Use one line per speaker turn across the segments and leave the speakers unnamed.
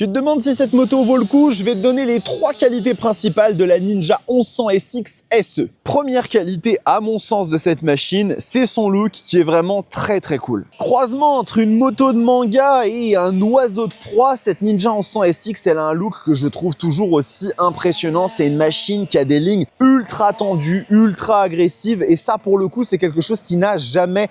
Tu te demandes si cette moto vaut le coup? Je vais te donner les 3 qualités principales de la Ninja 1100 SX SE. Première qualité à mon sens de cette machine, c'est son look qui est vraiment très cool. Croisement entre une moto de manga et un oiseau de proie, cette Ninja 1100 SX elle a un look que je trouve toujours aussi impressionnant. C'est une machine qui a des lignes ultra tendues, ultra agressives et ça pour le coup c'est quelque chose qui n'a jamais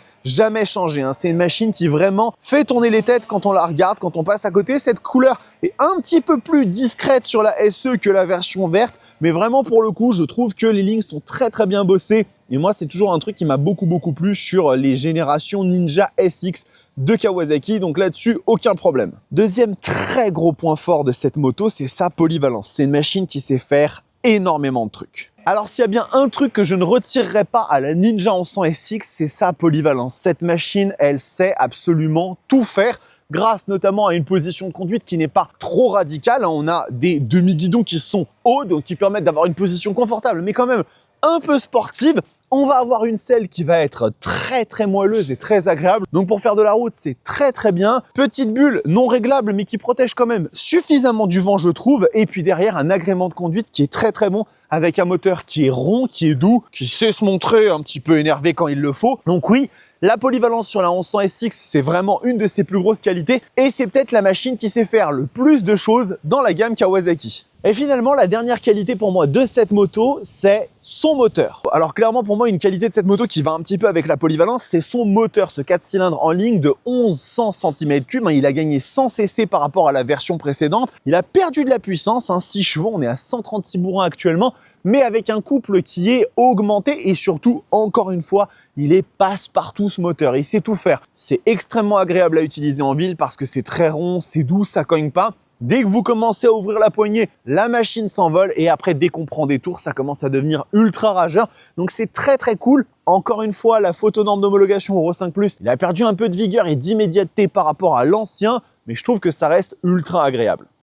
changé. C'est une machine qui vraiment fait tourner les têtes quand on la regarde, quand on passe à côté. Cette couleur est un petit peu plus discrète sur la SE que la version verte, mais vraiment pour le coup, je trouve que les lignes sont très bien bossées. Et moi, c'est toujours un truc qui m'a beaucoup plu sur les générations Ninja SX de Kawasaki, donc là-dessus, aucun problème. Deuxième très gros point fort de cette moto, c'est sa polyvalence. C'est une machine qui sait faire énormément de trucs. Alors s'il y a bien un truc que je ne retirerai pas à la Ninja 1100 SX, c'est sa polyvalence. Cette machine, elle sait absolument tout faire, grâce notamment à une position de conduite qui n'est pas trop radicale. On a des demi-guidons qui sont hauts, donc qui permettent d'avoir une position confortable, mais quand même un peu sportive. On va avoir une selle qui va être très moelleuse et très agréable. Donc pour faire de la route, c'est très bien. Petite bulle non réglable, mais qui protège quand même suffisamment du vent, je trouve. Et puis derrière, un agrément de conduite qui est très bon, avec un moteur qui est rond, qui est doux, qui sait se montrer un petit peu énervé quand il le faut. Donc oui, la polyvalence sur la 1100 SX, c'est vraiment une de ses plus grosses qualités et c'est peut-être la machine qui sait faire le plus de choses dans la gamme Kawasaki. Et finalement, la dernière qualité pour moi de cette moto, c'est son moteur. Alors clairement pour moi, une qualité de cette moto qui va un petit peu avec la polyvalence, c'est son moteur, ce 4 cylindres en ligne de 1100 cm3. Il a gagné 100 cc par rapport à la version précédente. Il a perdu de la puissance, 6 chevaux, on est à 136 bourrins actuellement, mais avec un couple qui est augmenté et surtout, encore une fois, il est passe-partout ce moteur, il sait tout faire. C'est extrêmement agréable à utiliser en ville parce que c'est très rond, c'est doux, ça cogne pas. Dès que vous commencez à ouvrir la poignée, la machine s'envole et après, dès qu'on prend des tours, ça commence à devenir ultra rageur. Donc c'est très cool. Encore une fois, la photonorme d'homologation Euro 5+, il a perdu un peu de vigueur et d'immédiateté par rapport à l'ancien, mais je trouve que ça reste ultra agréable.